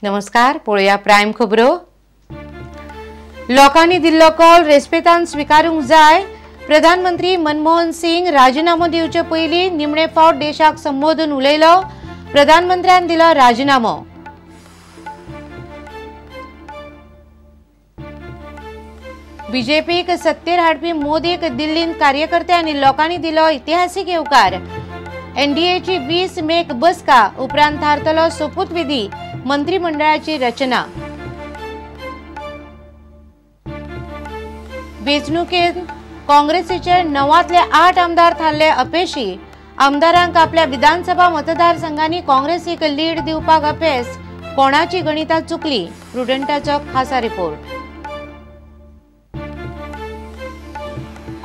नमस्कार, पळोवया प्रायम खबरो। लोकांनी दिल्लो कॉल रेस्पेतान स्वीकारूंक जाय। प्रधानमंत्री मनमोहन सिंग राजीनामो दिवचे पयलीं निमणे फावट देशाक संबोधून उलयलो। प्रधानमंत्र्यान दिलो राजीनामो। बीजेपीक सत्तेर हाडपी मोदीक दिल्लींत कार्यकर्ते आनी लोकांनी दिलो इतिहासीक येवकार। एनडीएची 20 मेक बसका उपरांत थारतलो सोपूतविधी, मंत्रिमंडळाची रचना। वेंचणुकेंत काँग्रेसीचे 9तले 8 आमदार थारले अपेशी। आमदारांक आपल्या विधानसभा मतदारसंघांनी काँग्रेसीक लीड दिवपाक अपेस। कोणाची गणितां चुकली? प्रुडंटाचो खासा रिपोर्ट।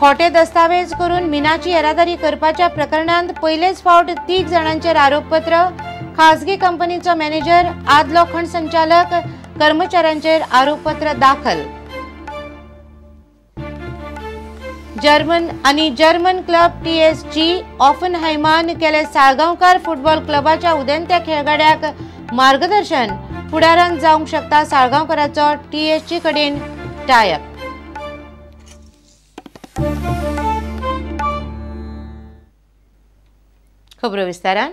खोटे दस्तावेज करून मिनाची येरादारी करपाच्या प्रकरणांत पयलेच फावट 30 जाणांचेर आरोपपत्र। खासगी कंपनीचो मॅनेजर, आदलो खण संचालक, कर्मचाऱ्यांचेर आरोपपत्र दाखल। जर्मन क्लब टीएसजी ऑफनहाइमान केले साळगांवकार फुटबॉल क्लबाच्या उदेंत्या खेळगड्याक मार्गदर्शन। फुडारांत जावंक शकता साळगांवकाराचो टीएसजी कडेन टायअप। खबरो विस्तारान।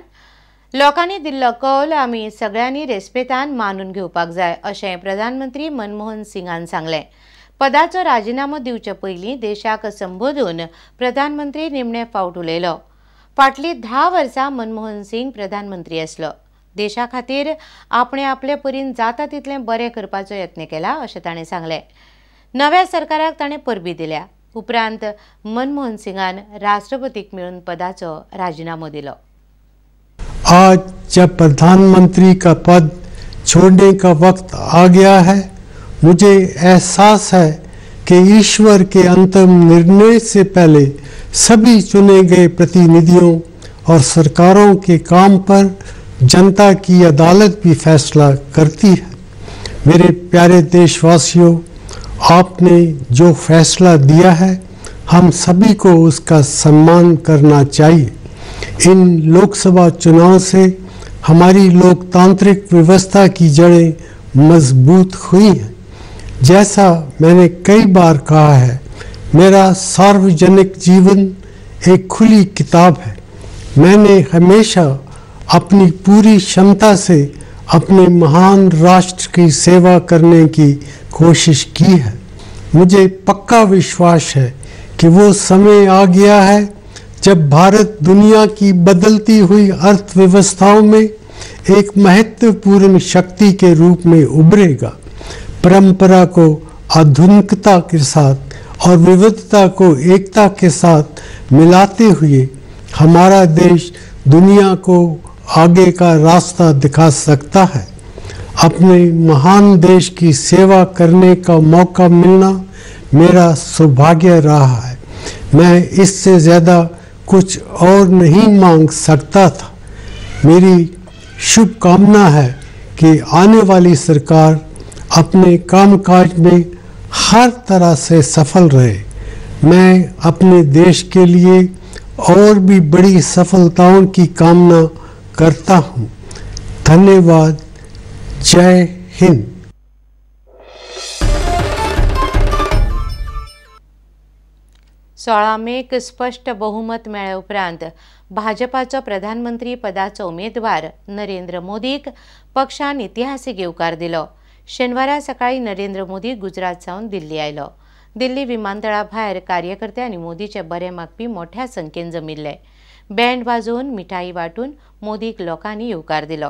लोकांनी दिल्लो कौल आमी सगळ्यांनी रेस्पेतान मानून घेवपाक जाय अशें प्रधानमंत्री मनमोहन सिंगान सांगलें। पदाचो राजीनामो दिवचे पयलीं देशाक संबोधून प्रधानमंत्री निमणे फावट उलयलो। फाटलीं 10 वर्सां मनमोहन सिंग प्रधानमंत्री आसलो। देशा खातीर आपणे आपले परीन जाता तितलें बरें करपाचो यत्न केला अशें ताणें सांगलें। नव्या सरकाराक ताणें परबी दिल्या। उपरांत मनमोहन सिंगान राष्ट्रपतीक मेळून पदाचो राजीनामो दिलो। आज जब प्रधानमंत्री का पद छोड़ने का वक्त आ गया है, मुझे एहसास है कि ईश्वर के अंतिम निर्णय से पहले सभी चुने गए प्रतिनिधियों और सरकारों के काम पर जनता की अदालत भी फैसला करती है। मेरे प्यारे देशवासियों, आपने जो फैसला दिया है, हम सभी को उसका सम्मान करना चाहिए। इन लोकसभा चुनाव से हमारी लोकतांत्रिक व्यवस्था की जड़ें मजबूत हुई हैं। जैसा मैंने कई बार कहा है, मेरा सार्वजनिक जीवन एक खुली किताब है। मैंने हमेशा अपनी पूरी क्षमता से अपने महान राष्ट्र की सेवा करने की कोशिश की है। मुझे पक्का विश्वास है कि वो समय आ गया है जब भारत दुनिया की बदलती हुई अर्थव्यवस्थाओं में एक महत्वपूर्ण शक्ति के रूप में उभरेगा। परंपरा को आधुनिकता के साथ और विविधता को एकता के साथ मिलाते हुए हमारा देश दुनिया को आगे का रास्ता दिखा सकता है। अपने महान देश की सेवा करने का मौका मिलना मेरा सौभाग्य रहा है। मैं इससे ज़्यादा कुछ और नहीं मांग सकता था। मेरी शुभकामना है कि आने वाली सरकार अपने कामकाज में हर तरह से सफल रहे। मैं अपने देश के लिए और भी बड़ी सफलताओं की कामना करता हूँ। धन्यवाद। जय हिंद। सोळा मेक स्पष्ट बहुमत मेळ्ळे उपरांत भाजपाचो प्रधानमंत्री पदाचो उमेदवार नरेंद्र मोदीक पक्षान इतिहासीक येवकार दिलो। शेनवारा सकाळी नरेंद्र मोदी गुजरात सावन दिल्ली आयलो। दिल्ली विमानतळा भायर कार्यकर्ते आनी मोदीचे बरे मागपी मोठ्या संख्येन जमिल्ले। बँड वाजोवन मिठाई वाटून मोदीक लोकांनी येवकार दिलो।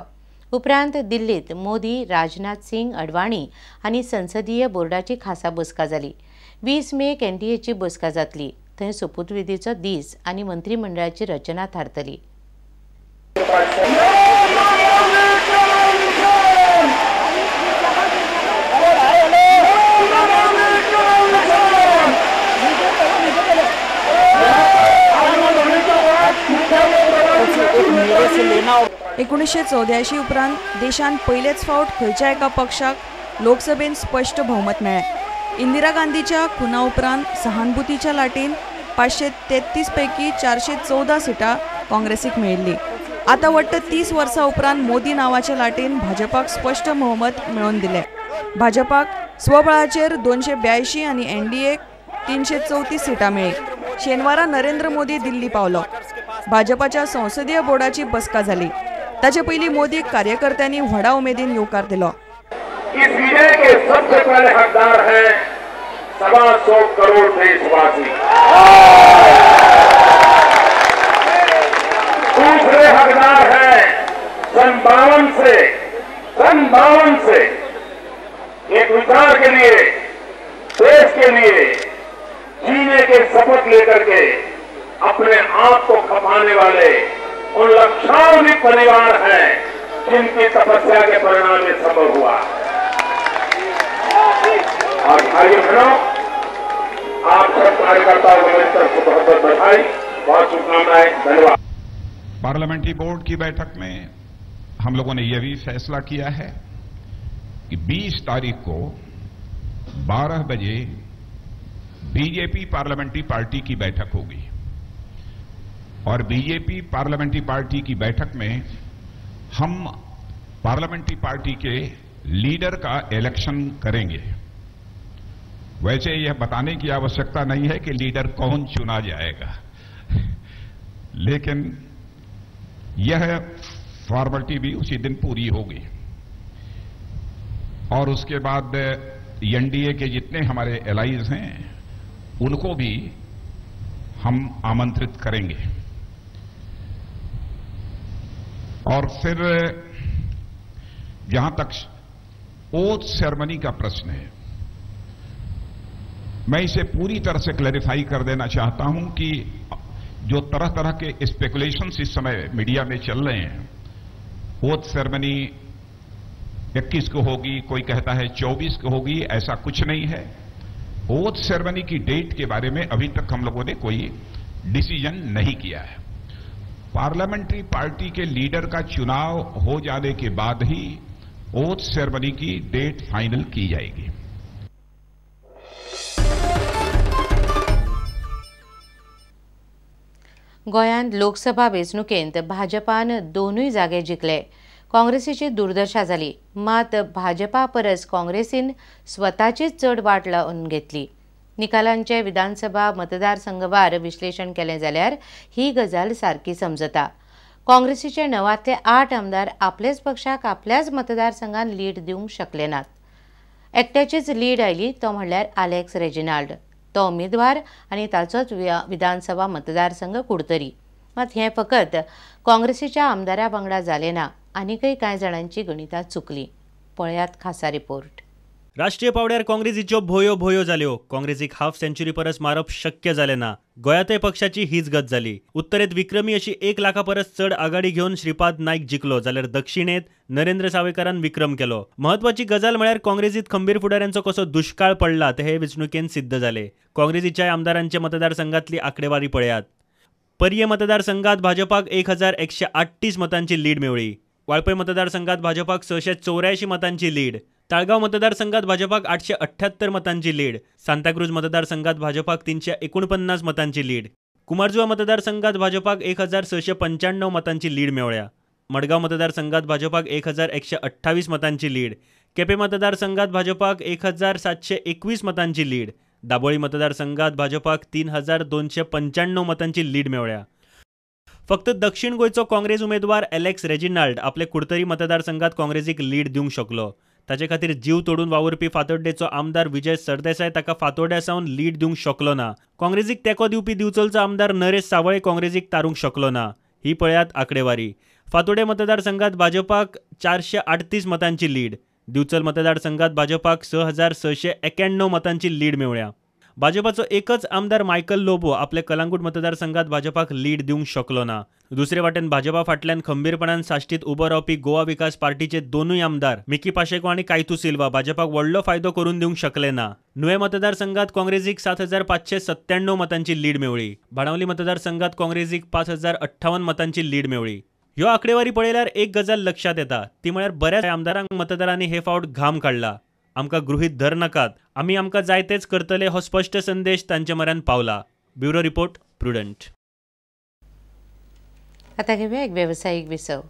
उपरांत दिल्लीत मोदी, राजनाथ सिंग, अडवाणी आनी संसदीय बोर्डाची खासा बसका जाली। 20 मेक एनडीएची बसका जातली। थंय सोपूतविधीचो दीस आनी मंत्रिमंडळाची रचना थारतली। एकोणीसशे 84 उपरांत देशान पयलेच फावट खंयच्या एका पक्षाक लोकसभेन स्पष्ट बहुमत मेळ्ळें। इंदिरा गांधीच्या खुना उपरांत सहानुभूतीच्या लाटेन 533 पैकी 414 सिटां काँग्रेसीक मेळिल्ली। आता वाटतं 30 वर्सां उपरांत मोदी नावाच्या लाटेन भाजपाक स्पष्ट बहुमत मेळोवन दिले. भाजपाक स्वबळाचेर 282 आनी एनडीएक 334 सिटां मेळ्ळी. शेनवारा नरेंद्र मोदी दिल्ली पावलो. भाजपाच्या संसदीय बोर्डाची बसका जाली. ताचे पयलीं मोदीक कार्यकर्त्यांनी व्हडा उमेदीन येवकार दिलो. इस विजय के सबसे पहले हकदार हैं 125 करोड़ देशवासी. दूसरे हकदार हैं सन 52 से एक विचार के लिए, देश के लिए जीने के शपथ लेकर के अपने आप को खपाने वाले उन लक्षाधिक परिवार हैं जिनकी तपस्या के परिणाम में संभव हुआ. और भाइयों बहनों, आप सब कार्यकर्ताओं को मेरी तरफ से बहुत बहुत बधाई, बहुत शुभकामनाएं. धन्यवाद. पार्लियामेंट्री बोर्ड की बैठक में हम लोगों ने यह भी फैसला किया है कि 20 तारीख को 12 बजे बीजेपी पार्लियामेंट्री पार्टी की बैठक होगी और बीजेपी पार्लियामेंट्री पार्टी की बैठक में हम पार्लियामेंट्री पार्टी के लीडर का इलेक्शन करेंगे. वैसे यह बताने की आवश्यकता नहीं है कि लीडर कौन चुना जाएगा, लेकिन यह फॉर्मेलिटी भी उसी दिन पूरी होगी और उसके बाद एनडीए के जितने हमारे एलाइज हैं उनको भी हम आमंत्रित करेंगे. और फिर जहां तक ओथ सेरेमनी का प्रश्न है, मैं इसे पूरी तरह से क्लैरिफाई कर देना चाहता हूं कि जो तरह तरह के स्पेकुलेशंस इस समय मीडिया में चल रहे हैं, ओथ सेरेमनी 21 को होगी, कोई कहता है 24 को होगी, ऐसा कुछ नहीं है. ओथ सेरेमनी की डेट के बारे में अभी तक हम लोगों ने कोई डिसीजन नहीं किया है. पार्लियामेंट्री पार्टी के लीडर का चुनाव हो जाने के बाद ही ओथ सेरेमनी की डेट फाइनल की जाएगी. गोंयांत लोकसभा वेंचणुकेंत भाजपान 2 जागे जिखले. काँग्रेसीची दुर्दशा जाली, मात भाजपा परस काँग्रेसीन स्वताचीच चड वाट लावन घेतली. निकालांचे विधानसभा मतदारसंघवार विश्लेषण केलें जाल्यार ही गजाल सारकी समजता. काँग्रेसीचे 9तले 8 आमदार आपलेच पक्षाक आपल्याच मतदारसंघान लीड दिवंक शकले नात. एकट्याचीच लीड आयली, तो म्हणल्यार आलेक्स रेजिनाल्ड. तो उमेदवार आनी ताचोच विधानसभा मतदारसंघ कुडतरी. मात हें फकत काँग्रेसीच्या आमदारा वांगडा जालें ना, आनीकय कांय जाणांची गणितां चुकली. पळयात खासा रिपोर्ट. राष्ट्रीय पावड्यार काँग्रेसीच्यो भोयो जाल्यो. काँग्रेसीक हाफ सेंच्युरी परस मारप शक्य जालें ना. गोंयांतय पक्षाची हीच गत जाली. उत्तरेत विक्रमी अशी 1 लाखा परस चड आघाडी घेवन श्रीपाद नायक जिखलो, जाल्यार दक्षिणेत नरेंद्र सावयकारान विक्रम केलो. महत्वाची गजाल म्हळ्यार काँग्रेसीत खंबीर फुडाऱ्यांचो कसो दुष्काळ पडला ते हे वेंचणुकेंत सिद्ध जाले. काँग्रेसीच्या आमदारांचे मतदारसंघातली आंकडेवारी पळयात. पर्ये मतदारसंघात भाजपाक 1138 मतांची लीड मेळ्ळी. वाळपय मतदारसंघात भाजपाक 684 मतांची लीड. ताळगाव मतदारसंघात भाजपाक 878 मतांची लीड. सांताक्रूज मतदारसंघात भाजपाक 349 मतांची लीड. कुमारजुवा मतदारसंघात भाजपाक 1695 मतांची लीड मेळ्ळ्या. मडगाव मतदारसंघात भाजपाक 1128 मतांची लीड. केपें मतदारसंघात भाजपाक 1721 मतांची लीड. दाबोळी मतदारसंघात भाजपाक 3295 मतांची लीड मेळ्ळ्या. फक्त दक्षिण गोंयचो काँग्रेस उमेदवार एलेक्स रेजिनाल्ड आपले कुडतरी मतदारसंघात काँग्रेसीक लीड दिवंक शकलो. ताचे खातीर जीव तोडून वावुरपी फातोड्डेचो आमदार विजय सरदेसाय ताका फातोड्ड्या सावन लीड दिवंक शकलो ना. काँग्रेसीक तेंको दिवपी दिवचलचो आमदार नरेश सावळे काँग्रेसीक तारूंक शकलो ना. ही पळयात आंकडेवारी. फातोड्डे मतदारसंघात भाजपाक 438 मतांची लीड. दिवचल मतदारसंघात भाजपाक 6691 मतांची लीड मेळ्ळ्या. भाजपाचो एकच आमदार मायकल लोबो आपल्या कलांगूट मतदारसंघात भाजपाक लीड दिवंक शकलो ना. दुसरे वाटेन भाजपा फाटल्यान खंबीरपणान साश्टीत उबो रावपी गोवा विकास पार्टीचे 2 आमदार मिकी पाशेको आनी कायतू सिल्वा भाजपाक व्हडलो फायदो करून दिवंक शकले ना. नुवें मतदारसंघात काँग्रेसीक 7597 मतांची लीड मेळ्ळी. बाणावली मतदारसंघात काँग्रेसीक 5058 मतांची लीड मेळ्ळी. ह्यो आंकडेवारी पळयल्यार एक गजाल लक्षात येता, ती म्हळ्यार बऱ्याच आमदारांक मतदारांनी हे फावट घाम काडला. आमकां गृहीत धर नाकात, आमी आमकां जाय तेच करतले हो स्पश्ट संदेश तांचे म्हऱ्यान पावला. Bureau report, prudent. आता घेऊया एक व्यावसायिक विसव.